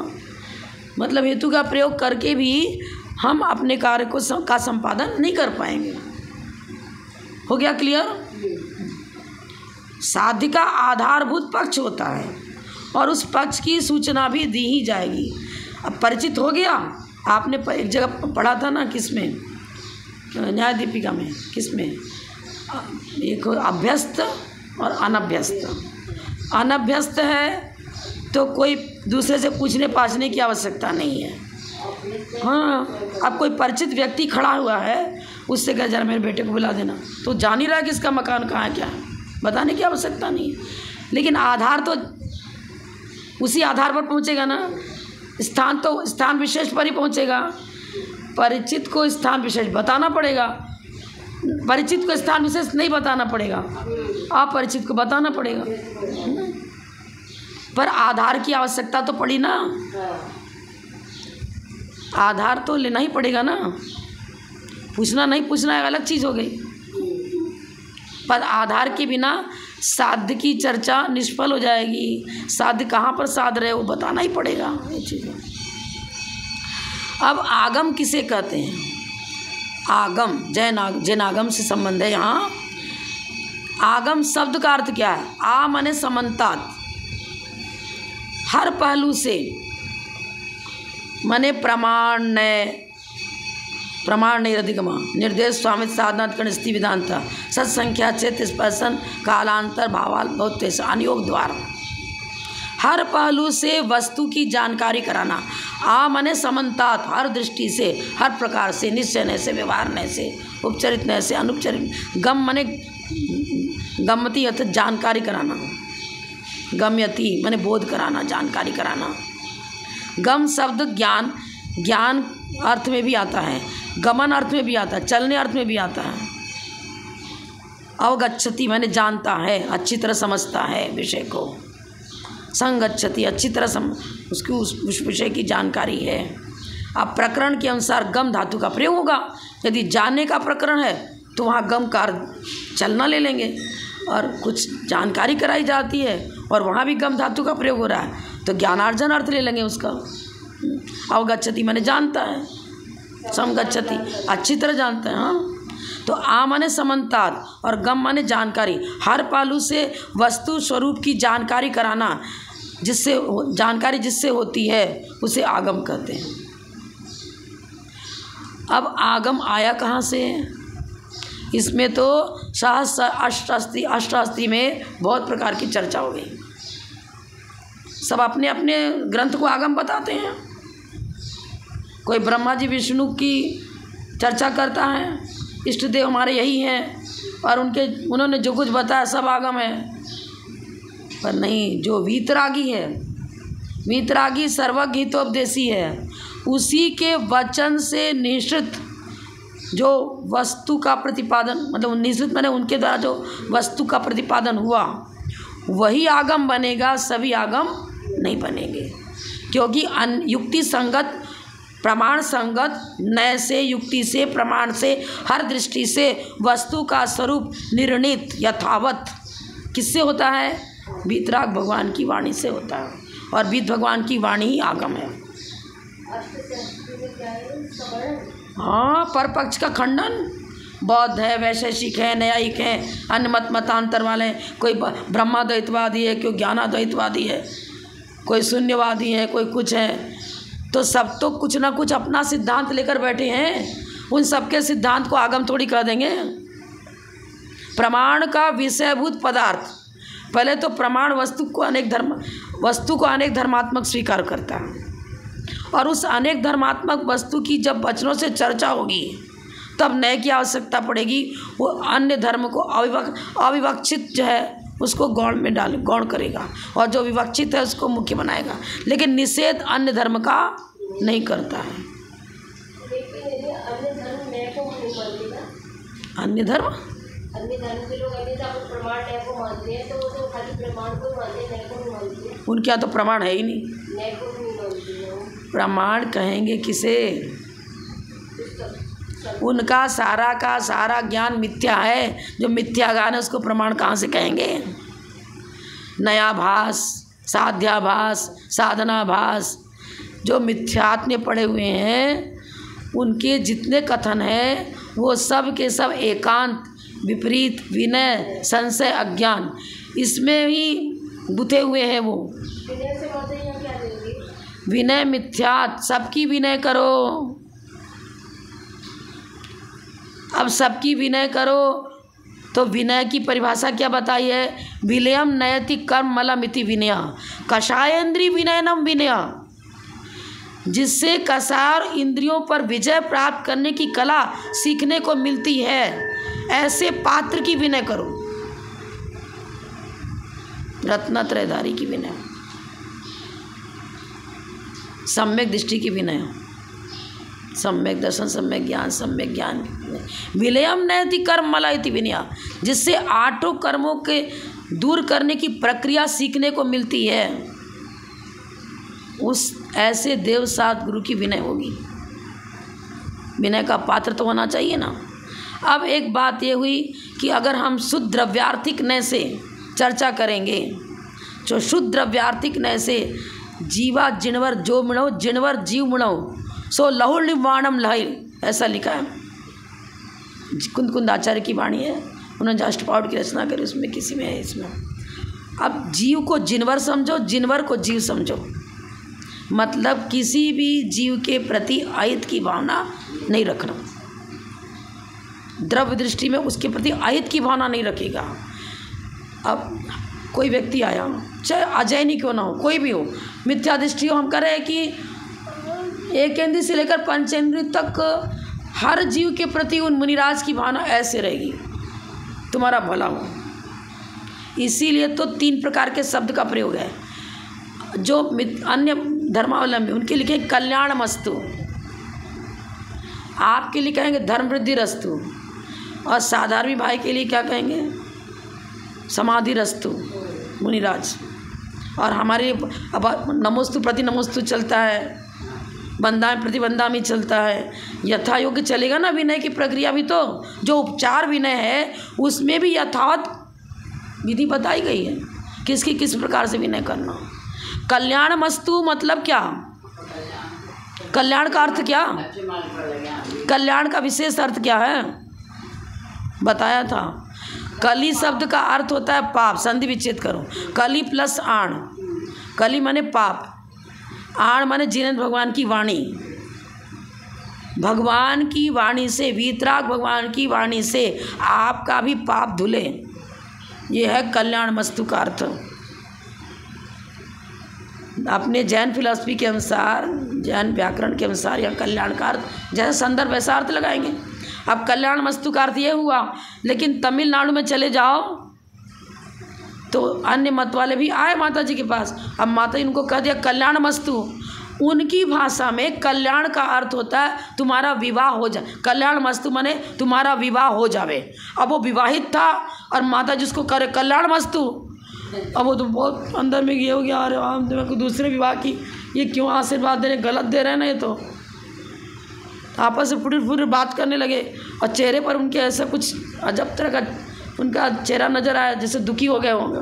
मतलब हेतु का प्रयोग करके भी हम अपने कार्य को का संपादन नहीं कर पाएंगे। हो गया क्लियर? साध्य का आधारभूत पक्ष होता है और उस पक्ष की सूचना भी दी ही जाएगी। अब परिचित हो गया, आपने एक जगह पढ़ा था ना, किस में, न्याय दीपिका में, किस में, एक अभ्यस्त और अनभ्यस्त। अनभ्यस्त है तो कोई दूसरे से पूछने पाछने की आवश्यकता नहीं है। हाँ, अब कोई परिचित व्यक्ति खड़ा हुआ है, उससे कह जरा मेरे बेटे को बुला देना, तो जान ही रहा है कि इसका मकान कहाँ है, क्या है, बताने की आवश्यकता नहीं है। लेकिन आधार तो उसी आधार पर पहुँचेगा ना, स्थान तो स्थान विशेष पर ही पहुँचेगा। परिचित को स्थान विशेष बताना पड़ेगा, परिचित को स्थान विशेष नहीं बताना पड़ेगा, अपरिचित को बताना पड़ेगा। पर आधार की आवश्यकता तो पड़ी ना, आधार तो लेना ही पड़ेगा ना। पूछना नहीं पूछना एक अलग चीज़ हो गई, पर आधार के बिना साध्य की चर्चा निष्फल हो जाएगी। साध्य कहाँ पर साध रहे वो बताना ही पड़ेगा ये चीज़। अब आगम किसे कहते हैं? आगम जैनागम से संबंध है यहाँ। आगम शब्द का अर्थ क्या है? आ माने समन्तात, हर पहलू से, माने प्रमाण, प्रमाण निरधिगम निर्देश स्वामित्व साधना कणस्थि विधान था सत्संख्या चेत स्पर्शन कालांतर भावाल बहुत अनुयोग द्वारा हर पहलू से वस्तु की जानकारी कराना। माने समन्तात, हर दृष्टि से, हर प्रकार से, निश्चय से, व्यवहार से, उपचरित से, अनुपचरित। गम माने गम्यति अर्थात जानकारी कराना, गम्यति माने बोध कराना, जानकारी कराना। गम शब्द ज्ञान, ज्ञान अर्थ में भी आता है, गमन अर्थ में भी आता है, चलने अर्थ में भी आता है। अवगच्छति माने जानता है, अच्छी तरह समझता है विषय को। संगच्छति अच्छी तरह उसकी उस विषय की जानकारी है। अब प्रकरण के अनुसार गम धातु का प्रयोग होगा। यदि जानने का प्रकरण है तो वहाँ गम कार चलना ले लेंगे, और कुछ जानकारी कराई जाती है और वहाँ भी गम धातु का प्रयोग हो रहा है तो ज्ञानार्जन अर्थ ले लेंगे उसका। अवगच्छति माने जानता है, समगच्छति अच्छी तरह जानता है। हाँ, तो माने समन्तात और गम माने जानकारी, हर पहलू से वस्तु स्वरूप की जानकारी कराना, जिससे जानकारी जिससे होती है उसे आगम कहते हैं। अब आगम आया कहाँ से? इसमें तो अष्टास्ति में बहुत प्रकार की चर्चा हो गई। सब अपने अपने ग्रंथ को आगम बताते हैं। कोई ब्रह्मा जी विष्णु की चर्चा करता है, इष्ट देव हमारे यही हैं और उन्होंने जो कुछ बताया सब आगम है। पर नहीं, जो वीतरागी है, वीतरागी सर्वज्ञ हितोपदेशी है, उसी के वचन से निश्चित जो वस्तु का प्रतिपादन, मतलब निश्चित माने उनके द्वारा जो वस्तु का प्रतिपादन हुआ वही आगम बनेगा, सभी आगम नहीं बनेंगे। क्योंकि युक्ति संगत, प्रमाण संगत, नय से, युक्ति से, प्रमाण से, हर दृष्टि से वस्तु का स्वरूप निर्णित यथावत किससे होता है? वीतराग भगवान की वाणी से होता है, और वीत भगवान की वाणी ही आगम है। हाँ, पर पक्ष का खंडन, बौद्ध है, वैशेषिक है, न्यायिक है, अन्य मतांतर वाले, कोई ब्रह्माद्वैतवादी है, कोई ज्ञानाद्वैतवादी है, कोई शून्यवादी है, कोई कुछ है, तो सब तो कुछ ना कुछ अपना सिद्धांत लेकर बैठे हैं। उन सबके सिद्धांत को आगम थोड़ी कर देंगे। प्रमाण का विषयभूत पदार्थ, पहले तो प्रमाण वस्तु को अनेक धर्मात्मक स्वीकार करता है, और उस अनेक धर्मात्मक वस्तु की जब वचनों से चर्चा होगी तब नए की आवश्यकता पड़ेगी। वो अन्य धर्म को अविवक्षित जो है उसको गौण में गौण करेगा, और जो विवक्षित है उसको मुख्य बनाएगा, लेकिन निषेध अन्य धर्म का नहीं करता है। अन्य धर्म के लोग प्रमाण को मानते हैं, तो वो तो खाली प्रमाण को मानते हैं, नए को नहीं मानते हैं। उनके यहाँ तो प्रमाण है ही नहीं, नए को नहीं मानते हैं। प्रमाण कहेंगे किसे? उनका सारा का सारा ज्ञान मिथ्या है। जो मिथ्या ज्ञान है उसको प्रमाण कहाँ से कहेंगे? नयाभास, साध्याभास, साधनाभास, जो मिथ्यात्व में पड़े हुए हैं उनके जितने कथन हैं वो सब के सब एकांत, विपरीत, विनय, संशय, अज्ञान, इसमें ही गुथे हुए हैं। वो विनय मिथ्यात्व, सबकी विनय करो। अब सबकी विनय करो तो विनय की परिभाषा क्या बताई है? विलयम नयति कर्म मलमिति विनय, कषायेन्द्रिय विनयनम विनय, जिससे कसार इंद्रियों पर विजय प्राप्त करने की कला सीखने को मिलती है, ऐसे पात्र की विनय करो। रत्नत्रयधारी की विनय, सम्यक दृष्टि की विनय, सम्यक दर्शन, सम्यक ज्ञान, सम्यक ज्ञान। विलयम नयति कर्म मला इति विनय, जिससे आठों कर्मों के दूर करने की प्रक्रिया सीखने को मिलती है, उस ऐसे देव साथ गुरु की विनय होगी। विनय का पात्र तो होना चाहिए ना। अब एक बात ये हुई कि अगर हम शुद्ध द्रव्यार्थिक नय से चर्चा करेंगे, जो शुद्ध द्रव्यार्थिक नय से जीवा जिनवर जो मिणो, जिनवर जीव मिणो सो लहुल निर्वाणम लहल, ऐसा लिखा है। कुंद आचार्य की वाणी है, उन्होंने जो अष्टपाउड की रचना करी उसमें किसी में है इसमें। अब जीव को जिनवर समझो, जिनवर को जीव समझो, मतलब किसी भी जीव के प्रति अहित की भावना नहीं रखना। द्रव्य दृष्टि में उसके प्रति अहित की भावना नहीं रखेगा। अब कोई व्यक्ति आया, चाहे अजय नहीं क्यों ना हो, कोई भी हो, मिथ्या दृष्टि हो, हम कह रहे हैं कि एक इंद्रिय से लेकर पंचेंद्रिय तक हर जीव के प्रति उन मुनिराज की भावना ऐसे रहेगी, तुम्हारा भला हो। इसीलिए तो 3 प्रकार के शब्द का प्रयोग है। जो अन्य धर्मावलंबी उनके लिखे कल्याणमस्तु, आपके लिए कहेंगे धर्म वृद्धि रस्तु, और साधारण भाई के लिए क्या कहेंगे, समाधि रस्तु मुनिराज। और हमारे अब नमोस्तु प्रति नमोस्तु चलता है, बंदा प्रति बंदा में चलता है, यथा योग्य चलेगा ना विनय की प्रक्रिया भी। तो जो उपचार विनय है उसमें भी यथावत विधि बताई गई है, किसकी किस प्रकार से विनय करना। कल्याणमस्तु मतलब क्या, कल्याण का अर्थ क्या, कल्याण का विशेष अर्थ क्या है बताया था। कली शब्द का अर्थ होता है पाप, संधि विच्छेद करो, कली प्लस आण, कली माने पाप, आण माने जिनेंद्र भगवान की वाणी, भगवान की वाणी से, वीतराग भगवान की वाणी से आपका भी पाप धुले, ये है कल्याण मस्तु का अर्थ। अपने जैन फिलॉसफी के अनुसार, जैन व्याकरण के अनुसार यह कल्याण का अर्थ जैसा संदर्भ वैसा अर्थ लगाएंगे। अब कल्याण मस्तु का अर्थ ये हुआ, लेकिन तमिलनाडु में चले जाओ तो अन्य मत वाले भी आए माता जी के पास। अब माता जी उनको कह दिया कल्याण मस्तु, उनकी भाषा में कल्याण का अर्थ होता है तुम्हारा विवाह हो जाए, कल्याण मस्तु माने तुम्हारा विवाह हो जावे। अब वो विवाहित था और माता जी उसको करे कल्याण मस्तु, अब वो तो बहुत अंदर में ये हो गया, अरे हम को दूसरे विवाह की ये क्यों आशीर्वाद दे रहे, गलत दे रहे हैं ना ये तो। आपस में पूरी बात करने लगे और चेहरे पर उनके ऐसा कुछ अजब तरह का उनका चेहरा नज़र आया, जैसे दुखी हो गए होंगे।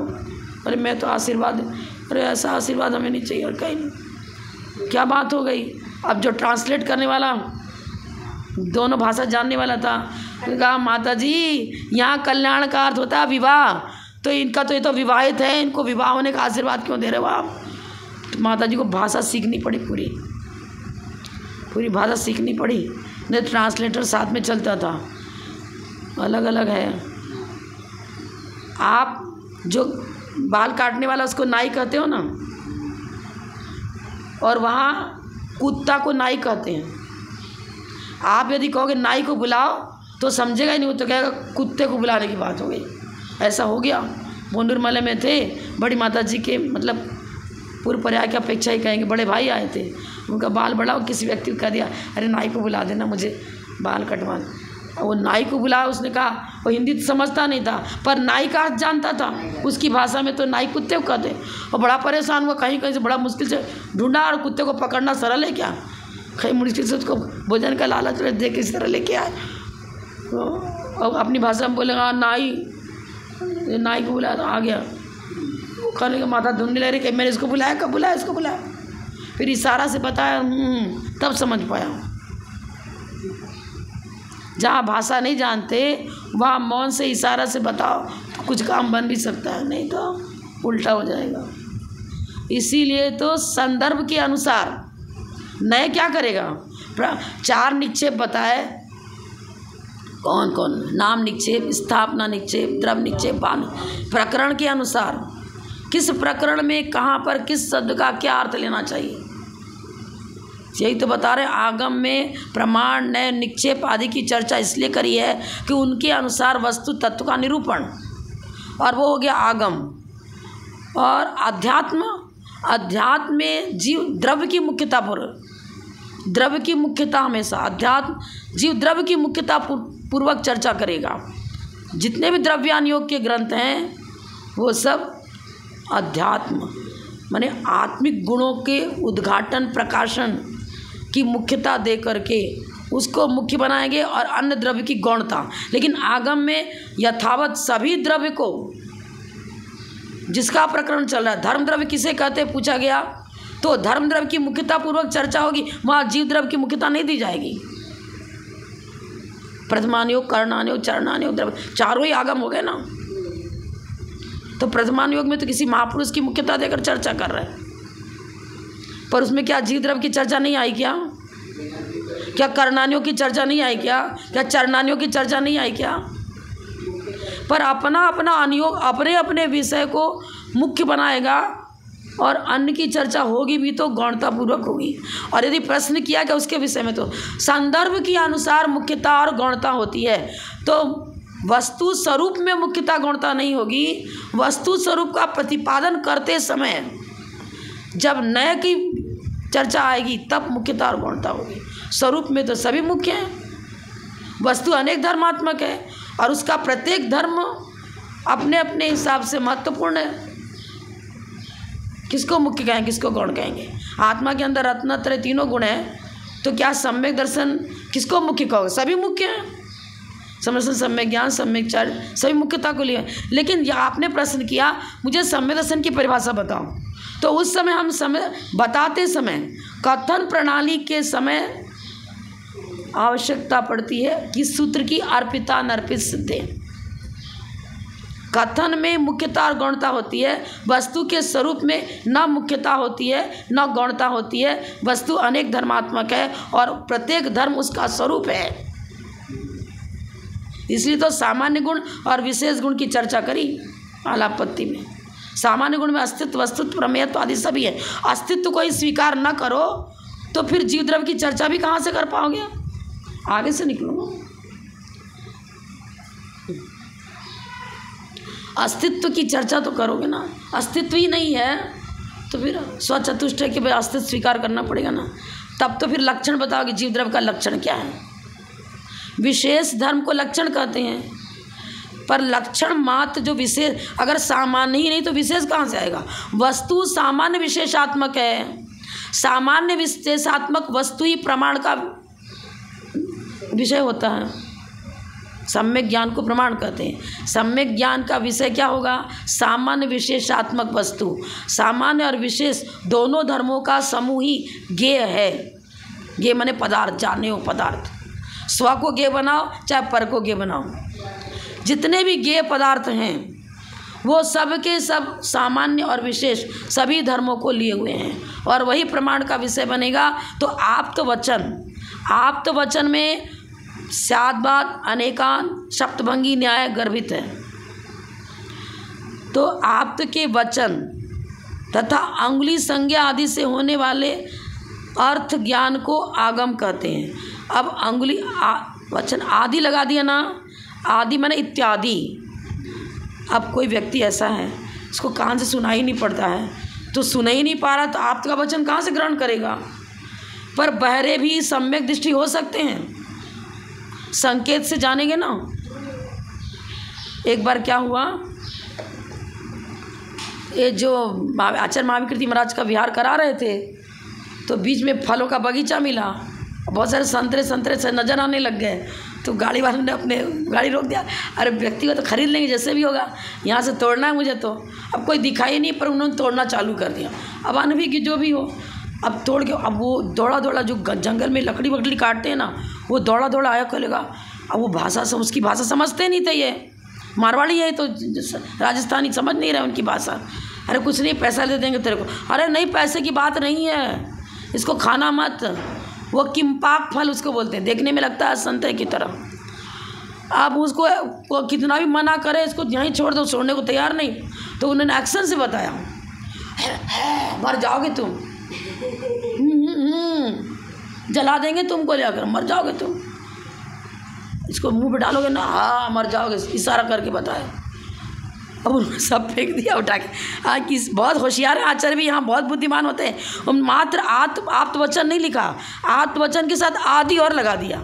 अरे मैं तो आशीर्वाद, अरे ऐसा आशीर्वाद हमें नहीं चाहिए, और कहीं नहीं। क्या बात हो गई। अब जो ट्रांसलेट करने वाला दोनों भाषा जानने वाला था, उन्होंने कहा माता जी यहाँ कल्याण का अर्थ होता है विवाह, तो इनका तो ये तो विवाहित है, इनको विवाह होने का आशीर्वाद क्यों दे रहे हो आप। तो माता जी को भाषा सीखनी पड़ी, पूरी भाषा सीखनी पड़ी, नहीं ट्रांसलेटर साथ में चलता था, अलग अलग है। आप जो बाल काटने वाला उसको नाई कहते हो ना, और वहाँ कुत्ता को नाई कहते हैं। आप यदि कहोगे नाई को बुलाओ तो समझेगा ही नहीं, वो तो कहेगा कुत्ते को बुलाने की बात हो गई। ऐसा हो गया। बोंडुरमले में थे, बड़ी माता जी के मतलब पूर्व पर्याय की अपेक्षा ही कहेंगे, बड़े भाई आए थे, उनका बाल बड़ा, किसी व्यक्ति को कह दिया अरे नाई को बुला देना, मुझे बाल कटवाना। वो नाई को बुलाया, उसने कहा, वो हिंदी तो समझता नहीं था पर नाई का अर्थ जानता था, उसकी भाषा में तो नाई कुत्ते को कहते। और बड़ा परेशान हुआ, कहीं कहीं से बड़ा मुश्किल से ढूंढा, और कुत्ते को पकड़ना सरल है क्या, कहीं मुश्किल से उसको भोजन का लालच दे के इस तरह लेके आए। तो अपनी भाषा में बोलेगा नाई को बुलाया, तो आ गया। वो खाने का माथा ढूंढने लग रही कि मैंने इसको बुलाया, कब बुलाया, इसको बुलाया। फिर इशारा से बताया, तब समझ पाया। जहाँ भाषा नहीं जानते वहाँ मौन से इशारा से बताओ तो कुछ काम बन भी सकता है, नहीं तो उल्टा हो जाएगा। इसीलिए तो संदर्भ के अनुसार नए क्या करेगा, 4 निक्षेप बताए, कौन कौन, नाम निक्षेप, स्थापना निक्षेप, द्रव्य निक्षेप, भान, प्रकरण के अनुसार किस प्रकरण में कहाँ पर किस शब्द का क्या अर्थ लेना चाहिए, यही तो बता रहे। आगम में प्रमाण, नए, निक्षेप आदि की चर्चा इसलिए करी है कि उनके अनुसार वस्तु तत्व का निरूपण, और वो हो गया आगम। और अध्यात्म में जीव द्रव्य की मुख्यता पर, द्रव्य की मुख्यता हमेशा, अध्यात्म जीव द्रव्य की मुख्यता पूर्वक चर्चा करेगा। जितने भी द्रव्यान योग के ग्रंथ हैं वो सब अध्यात्म माने आत्मिक गुणों के उद्घाटन प्रकाशन की मुख्यता दे करके उसको मुख्य बनाएंगे, और अन्य द्रव्य की गौणता। लेकिन आगम में यथावत सभी द्रव्य को, जिसका प्रकरण चल रहा है, धर्म द्रव्य किसे कहते हैं पूछा गया, तो धर्म द्रव्य की मुख्यता पूर्वक चर्चा होगी, वहाँ जीव द्रव्य की मुख्यता नहीं दी जाएगी। प्रथमान योग, करणान योग, चरणान योग, द्रव्य, चारों ही आगम हो गए ना। तो प्रथमान योग में तो किसी महापुरुष की मुख्यता देकर चर्चा कर रहे हैं, पर उसमें क्या जीव द्रव्य की चर्चा नहीं आई क्या, क्या करनानियों की चर्चा नहीं आई क्या? क्या चरनानियों की चर्चा नहीं आई क्या? पर अपना अपना अनुयोग अपने अपने विषय को मुख्य बनाएगा और अन्य की चर्चा होगी भी तो गौणतापूर्वक होगी। और यदि प्रश्न किया गया उसके विषय में तो संदर्भ के अनुसार मुख्यता और गौणता होती है। तो वस्तु स्वरूप में मुख्यता गौणता नहीं होगी। वस्तु स्वरूप का प्रतिपादन करते समय जब नए की चर्चा आएगी तब मुख्यता और गौणता होगी। स्वरूप में तो सभी मुख्य हैं। वस्तु अनेक धर्मात्मक है और उसका प्रत्येक धर्म अपने अपने हिसाब से महत्वपूर्ण है। किसको मुख्य कहेंगे, किसको गौण कहेंगे? आत्मा के अंदर रत्नत्रय तीनों गुण हैं, तो क्या सम्यक दर्शन किसको मुख्य कहोगे? सभी मुख्य हैं। समदर्शन, सम्यक ज्ञान, सम्यक चर्चा सभी मुख्यता को लिए। लेकिन यह आपने प्रश्न किया मुझे सम्यक दर्शन की परिभाषा बताओ, तो उस समय हम समय बताते समय कथन प्रणाली के समय आवश्यकता पड़ती है कि सूत्र की अर्पिता नर्पित सिद्धे। कथन में मुख्यता और गौणता होती है, वस्तु के स्वरूप में न मुख्यता होती है न गौणता होती है। वस्तु अनेक धर्मात्मक है और प्रत्येक धर्म उसका स्वरूप है। इसलिए तो सामान्य गुण और विशेष गुण की चर्चा करी आलापत्ति में। सामान्य गुण में अस्तित्व, वस्तुत्व, प्रमेयत्व आदि सभी है। अस्तित्व को ही स्वीकार न करो तो फिर जीव द्रव्य की चर्चा भी कहाँ से कर पाओगे? आगे से निकलो। अस्तित्व की चर्चा तो करोगे ना। अस्तित्व ही नहीं है तो फिर स्वचतुष्टय के बाद अस्तित्व स्वीकार करना पड़ेगा ना। तब तो फिर लक्षण बताओगे जीव द्रव्य का लक्षण क्या है। विशेष धर्म को लक्षण कहते हैं, पर लक्षण मात्र जो विशेष, अगर सामान्य ही नहीं तो विशेष कहाँ से आएगा? वस्तु सामान्य विशेषात्मक है। सामान्य विशेषात्मक वस्तु ही प्रमाण का विषय होता है। सम्यक ज्ञान को प्रमाण कहते हैं। सम्यक ज्ञान का विषय क्या होगा? सामान्य विशेषात्मक वस्तु। सामान्य और विशेष दोनों धर्मों का समूह ही ज्ञेय है। ज्ञेय माने पदार्थ, जाने हो पदार्थ। स्व को ज्ञेय बनाओ चाहे पर को ज्ञेय बनाओ, जितने भी ज्ञेय पदार्थ हैं वो सब के सब सामान्य और विशेष सभी धर्मों को लिए हुए हैं और वही प्रमाण का विषय बनेगा। तो आप्त वचन में स्याद्वाद, अनेकान, सप्तभंगी न्याय गर्भित है। तो आप्त के वचन तथा अंगुली संज्ञा आदि से होने वाले अर्थ ज्ञान को आगम कहते हैं। अब अंगुली वचन आदि लगा दिया ना, आदि माने इत्यादि। अब कोई व्यक्ति ऐसा है इसको कान से सुनाई नहीं पड़ता है, तो सुन ही नहीं पा रहा तो आप्त का वचन कहाँ से ग्रहण करेगा? पर बहरे भी सम्यक दृष्टि हो सकते हैं, संकेत से जानेंगे ना। एक बार क्या हुआ, ये जो आचार्य महाविकृति महाराज का विहार करा रहे थे तो बीच में फलों का बगीचा मिला, बहुत सारे संतरे से नजर आने लग गए। तो गाड़ी वाले ने अपने गाड़ी रोक दिया, अरे व्यक्ति को तो खरीद लेंगे जैसे भी होगा, यहाँ से तोड़ना है मुझे। तो अब कोई दिखाई नहीं, पर उन्होंने तोड़ना चालू कर दिया। अब अनभी की जो भी हो, अब तोड़ के अब वो दौड़ा जो जंगल में लकड़ी वकड़ी काटते हैं ना, वो दौड़ा आया करेगा। अब वो भाषा से उसकी भाषा समझते नहीं थे, ये मारवाड़ी है तो राजस्थानी, समझ नहीं रहे उनकी भाषा। अरे कुछ नहीं, पैसा दे देंगे तेरे को। अरे नहीं, पैसे की बात नहीं है, इसको खाना मत। वो किम्पाक फल उसको बोलते हैं, देखने में लगता है संतरे की तरह। अब उसको वो कितना भी मना करे इसको यहीं छोड़ दो, छोड़ने को तैयार नहीं। तो उन्होंने एक्शन से बताया, मर जाओगे तुम, जला देंगे तुमको लेकर, मर जाओगे तुम। इसको मुंह पे डालोगे ना, हाँ मर जाओगे, इशारा करके बताया। अब उन्होंने सब फेंक दिया उठा के। किस बहुत होशियार है आचार्य भी, यहाँ बहुत बुद्धिमान होते हैं। मात्र आत्मवचन नहीं लिखा, आत्मवचन के साथ आदि और लगा दिया।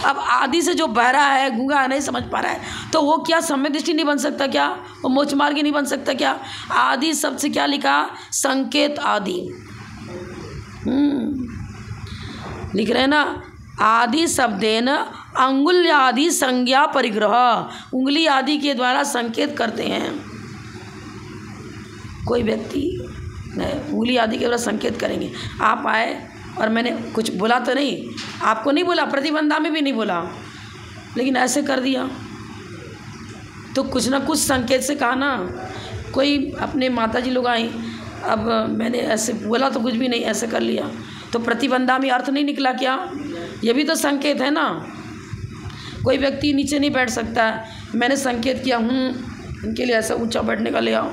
अब आदि से जो बहरा है, गूंगा है, नहीं समझ पा रहा है, तो वो क्या सम्यक दृष्टि नहीं बन सकता क्या? वो मोक्ष मार्ग नहीं बन सकता क्या? आदि शब्द से क्या लिखा? संकेत आदि। लिख रहे हैं ना, आदि शब्देन अंगुल आदि संज्ञा परिग्रह, उंगली आदि के द्वारा संकेत करते हैं। कोई व्यक्ति उंगली आदि के द्वारा संकेत करेंगे। आप आए और मैंने कुछ बोला तो नहीं, आपको नहीं बोला, प्रतिबंधा में भी नहीं बोला, लेकिन ऐसे कर दिया तो कुछ ना कुछ संकेत से कहा ना। कोई अपने माता जी लोग आई अब मैंने ऐसे बोला तो कुछ भी नहीं, ऐसे कर लिया तो प्रतिबंधामी अर्थ नहीं निकला क्या? ये भी तो संकेत है ना। कोई व्यक्ति नीचे नहीं बैठ सकता है, मैंने संकेत किया इनके लिए ऐसा ऊंचा बैठने का ले आओ,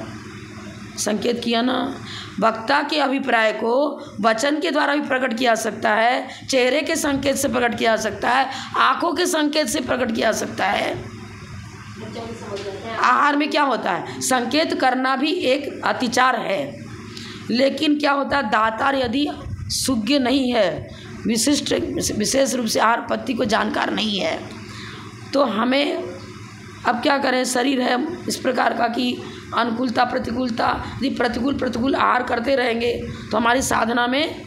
संकेत किया ना। वक्ता के अभिप्राय को वचन के द्वारा भी प्रकट किया जा सकता है, चेहरे के संकेत से प्रकट किया जा सकता है, आँखों के संकेत से प्रकट किया जा सकता है। आहार में क्या होता है? संकेत करना भी एक अतिचार है, लेकिन क्या होता है, दातार यदि सुज्ञ नहीं है, विशेष रूप से आहार पत्ति को जानकार नहीं है, तो हमें अब क्या करें? शरीर है इस प्रकार का कि अनुकूलता प्रतिकूलता, यदि प्रतिकूल आहार करते रहेंगे तो हमारी साधना में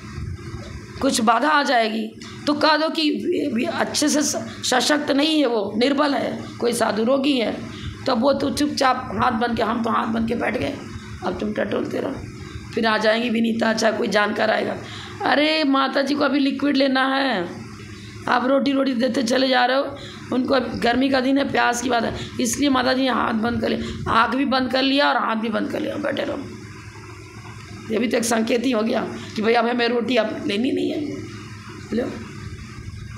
कुछ बाधा आ जाएगी। तो कह दो कि अच्छे से सशक्त नहीं है, वो निर्बल है, कोई साधु रोगी है, तो वो तो चुपचाप हाथ बन के, हम तो हाथ बन के बैठ गए, अब तुम टटोलते रहो। फिर आ जाएंगी विनीता, अच्छा कोई जानकार आएगा, अरे माता जी को अभी लिक्विड लेना है, आप रोटी देते चले जा रहे हो, उनको गर्मी का दिन है, प्यास की बात है, इसलिए माता जी हाथ बंद कर लिया, आँख भी बंद कर लिया और हाथ भी बंद कर लिया, बैठे रहो। ये भी तो एक संकेत ही हो गया कि भाई अब हमें रोटी अब लेनी नहीं है, लो।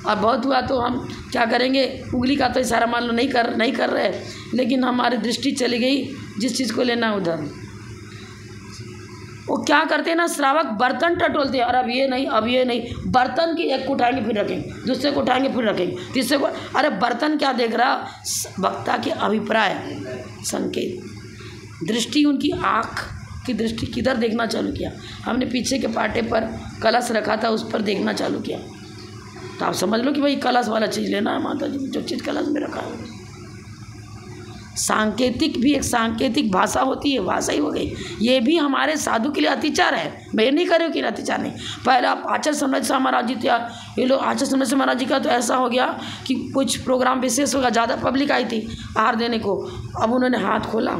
अब बहुत हुआ तो हम क्या करेंगे? उंगली का तो इशारा मान लो नहीं कर रहे, लेकिन हमारी दृष्टि चली गई जिस चीज़ को लेना उधर। वो क्या करते हैं ना, श्रावक बर्तन टटोलते हैं, और अब ये नहीं, बर्तन की एक को उठाएंगे फिर रखेंगे, दूसरे को उठाएंगे फिर रखेंगे, तीसरे को, अरे बर्तन क्या देख रहा? वक्ता के अभिप्राय, संकेत, दृष्टि, उनकी आँख की दृष्टि किधर देखना चालू किया। हमने पीछे के पाटे पर कलश रखा था, उस पर देखना चालू किया, तो आप समझ लो कि भाई कलश वाला चीज़ लेना है माता जी, जो चीज़ कलश में रखा है। सांकेतिक भी एक सांकेतिक भाषा होती है, भाषा ही हो गई। ये भी हमारे साधु के लिए अतिचार है, मैं नहीं कर रही हूँ कि अतिचार नहीं। पहले आप आचार्य समरज महाराज जी थे, ये लोग आचार्य समरज महाराज जी का तो ऐसा हो गया कि कुछ प्रोग्राम विशेष होगा, ज़्यादा पब्लिक आई थी आहार देने को, अब उन्होंने हाथ खोला,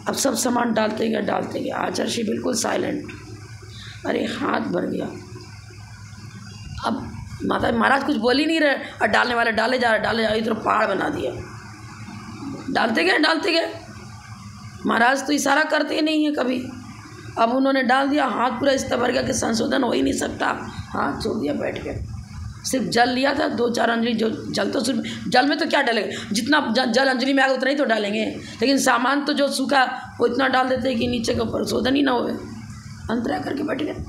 अब सब सामान डालते गए, आचार्य श्री बिल्कुल साइलेंट, अरे हाथ भर गया। अब माता महाराज कुछ बोल ही नहीं रहे, और डालने वाले डाले जा रहे, इधर पहाड़ बना दिया, डालते गए। महाराज तो इशारा करते ही नहीं है कभी। अब उन्होंने डाल दिया, हाथ पूरा इस तरह भर गया कि संशोधन हो ही नहीं सकता, हाथ छोड़ दिया, बैठ गए। सिर्फ जल लिया था 2-4 अंजलि, जो जल तो सिर्फ जल में तो क्या डालेंगे, जितना जल अंजलि में आगे उतना ही तो डालेंगे, लेकिन सामान तो जो सूखा वो इतना डाल देते हैं कि नीचे के ऊपर शोधन ही ना हो, अंतरा करके बैठ गए।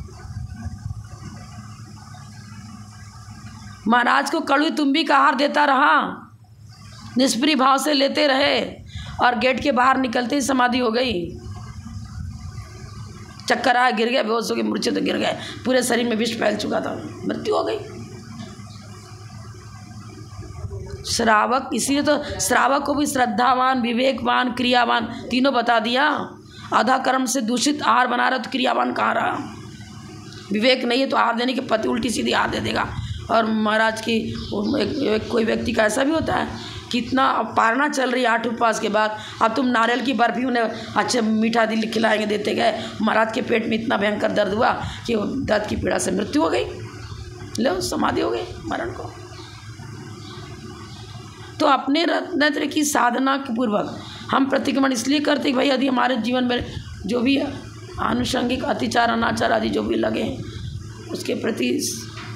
महाराज को कड़वी तुम्बी का आहार देता रहा, निष्प्रिय भाव से लेते रहे, और गेट के बाहर निकलते ही समाधि हो गई, चक्कर आया, गिर गए, बेहोश हो गए, मूर्छित गिर गए, पूरे शरीर में विष फैल चुका था, मृत्यु हो गई। श्रावक, इसीलिए तो श्रावक को भी श्रद्धावान, विवेकवान, क्रियावान तीनों बता दिया। आधा कर्म से दूषित आहार बना रहा तो क्रियावान कहाँ रहा? विवेक नहीं है तो आहार देने के पति उल्टी सीधी आहार दे देगा। और महाराज की कोई व्यक्ति का ऐसा भी होता है, कितना पारना चल रही है 8 उपवास के बाद, अब तुम नारियल की बर्फी उन्हें अच्छे मीठा दिल खिलाएंगे, देते गए, महाराज के पेट में इतना भयंकर दर्द हुआ कि दर्द की पीड़ा से मृत्यु हो गई, लो समाधि हो गई मरण को। तो अपने रत्नत्र की साधना के पूर्वक हम प्रतिक्रमण इसलिए करते कि भाई यदि हमारे जीवन में जो भी आनुषंगिक अतिचार अनाचार आदि जो भी लगे उसके प्रति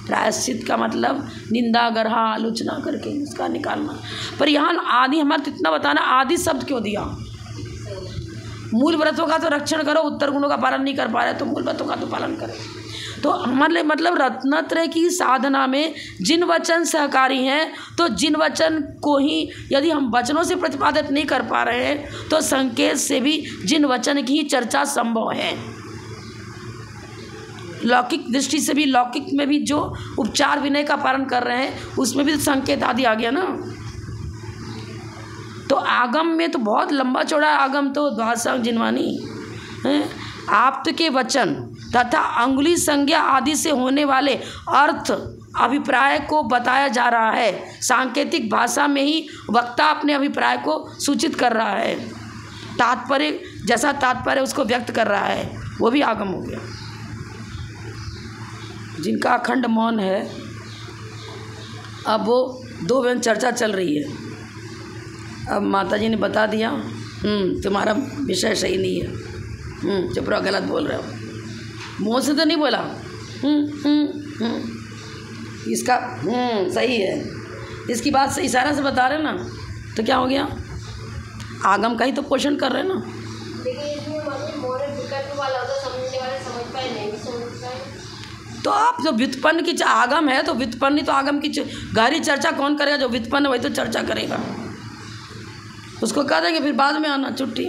प्रायश्चित का मतलब निंदा गर्हा आलोचना करके इसका निकालना। पर यहाँ आदि हमारे तो इतना बताना, आदि शब्द क्यों दिया? मूल व्रतों का तो रक्षण करो, उत्तर गुणों का पालन नहीं कर पा रहे तो मूल व्रतों का तो पालन करें। तो हमारे मतलब रत्नत्रय की साधना में जिन वचन सहकारी हैं, तो जिन वचन को ही यदि हम वचनों से प्रतिपादित नहीं कर पा रहे हैं तो संकेत से भी जिन वचन की चर्चा संभव है। लौकिक दृष्टि से भी, लौकिक में भी जो उपचार विनय का पालन कर रहे हैं उसमें भी संकेत आदि आ गया ना। तो आगम में तो बहुत लंबा चौड़ा आगम तो द्वादशांग जिनवानी है। आप्त के वचन तथा अंगुली संज्ञा आदि से होने वाले अर्थ अभिप्राय को बताया जा रहा है। सांकेतिक भाषा में ही वक्ता अपने अभिप्राय को सूचित कर रहा है, तात्पर्य जैसा तात्पर्य उसको व्यक्त कर रहा है, वो भी आगम हो गया। जिनका अखंड मौन है, अब वो 2 बहन चर्चा चल रही है। अब माता जी ने बता दिया तुम्हारा विषय सही नहीं है, चुप रहो, गलत बोल रहे हो, मुँह से तो नहीं बोला। इसका सही है, इसकी बात से इशारा से बता रहे ना, तो क्या हो गया, आगम का ही तो पोषण कर रहे हैं ना। तो आप जो व्युत्पन्न की आगम है तो व्युत्पन्न, तो आगम की गहरी चर्चा कौन करेगा, जो व्युत्पन्न वही तो चर्चा करेगा। उसको कह देंगे फिर बाद में आना, छुट्टी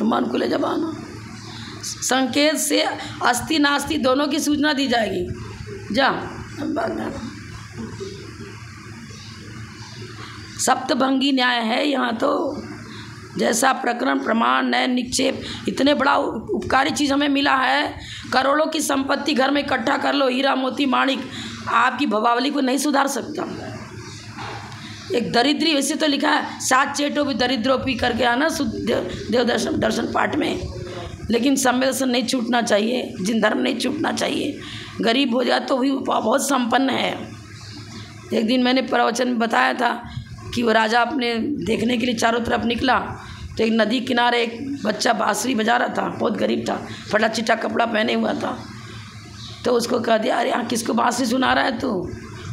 मन खुले जब आना। संकेत से अस्ति नास्ति दोनों की सूचना दी जाएगी। जा बाद में आना। सप्तभंगी न्याय है यहाँ तो, जैसा प्रकरण प्रमाण नए निक्षेप, इतने बड़ा उपकारी चीज़ हमें मिला है। करोड़ों की संपत्ति घर में इकट्ठा कर लो, हीरा मोती माणिक, आपकी भवावली को नहीं सुधार सकता। एक दरिद्री, वैसे तो लिखा है 7 चेटों भी दरिद्रोपी करके आना देव दर्शन पाठ में, लेकिन समय से नहीं छूटना चाहिए, जिन धर्म नहीं छूटना चाहिए। गरीब हो जाए तो भी बहुत संपन्न है। एक दिन मैंने प्रवचन में बताया था कि वो राजा अपने देखने के लिए चारों तरफ निकला, तो एक नदी किनारे एक बच्चा बांसुरी बजा रहा था, बहुत गरीब था, फटा चिटा कपड़ा पहने हुआ था। तो उसको कह दिया, अरे यहाँ किसको बांसुरी सुना रहा है तू?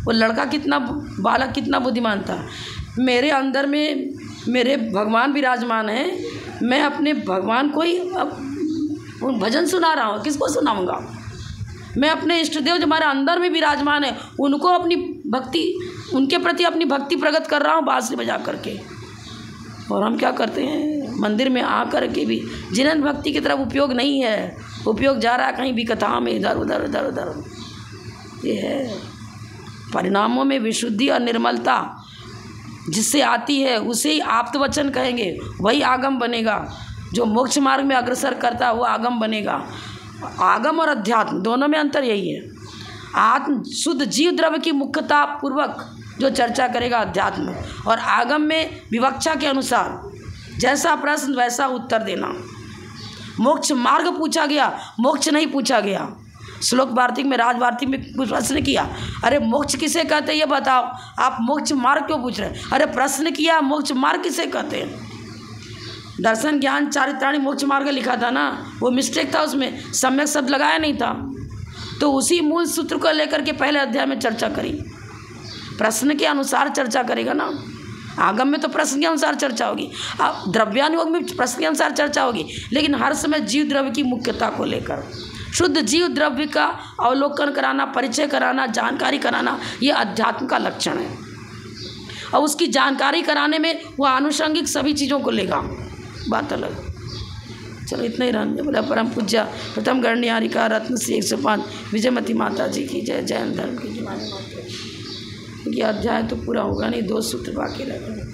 वो लड़का कितना, बालक कितना बुद्धिमान था, मेरे अंदर में मेरे भगवान विराजमान है, मैं अपने भगवान को ही अब भजन सुना रहा हूँ, किसको सुनाऊँगा? मैं अपने इष्ट देव जो हमारे अंदर में विराजमान है, उनको अपनी भक्ति, उनके प्रति अपनी भक्ति प्रकट कर रहा हूँ बांसुरी बजा करके। और हम क्या करते हैं, मंदिर में आ कर के भी जिन्हें भक्ति की तरफ उपयोग नहीं है, उपयोग जा रहा है कहीं भी कथा में, इधर उधर इधर उधर। ये है परिणामों में विशुद्धि और निर्मलता जिससे आती है उसे ही आप्त वचन कहेंगे, वही आगम बनेगा। जो मोक्ष मार्ग में अग्रसर करता है वो आगम बनेगा। आगम और अध्यात्म दोनों में अंतर यही है। आत्म शुद्ध जीव द्रव्य की मुख्यता पूर्वक जो चर्चा करेगा अध्यात्म, और आगम में विवक्षा के अनुसार जैसा प्रश्न वैसा उत्तर देना। मोक्ष मार्ग पूछा गया, मोक्ष नहीं पूछा गया। श्लोक वार्तिक में, राज वार्तिक में कुछ प्रश्न किया, अरे मोक्ष किसे कहते हैं ये बताओ, आप मोक्ष मार्ग क्यों पूछ रहे हैं? अरे प्रश्न किया, मोक्ष मार्ग किसे कहते हैं? दर्शन ज्ञान चारित्राणी मोक्ष मार्ग लिखा था ना, वो मिस्टेक था, उसमें सम्यक शब्द लगाया नहीं था। तो उसी मूल सूत्र को लेकर के पहले अध्याय में चर्चा करी। प्रश्न के अनुसार चर्चा करेगा ना, आगम में तो प्रश्न के अनुसार चर्चा होगी, अब द्रव्यानुयोग में प्रश्न के अनुसार चर्चा होगी, लेकिन हर समय जीव द्रव्य की मुख्यता को लेकर शुद्ध जीव द्रव्य का अवलोकन कराना, परिचय कराना, जानकारी कराना, ये अध्यात्म का लक्षण है। और उसकी जानकारी कराने में वह आनुषंगिक सभी चीज़ों को लेगा, बात अलग। चलो इतना ही रहने बोला। परम पूज्य प्रथम गणनिहारिका रत्न श्री 105 विजयमती माता जी की जय। जैन धर्म की जय। ये अध्याय तो पूरा होगा नहीं, 2 सूत्र बाकी रह गए।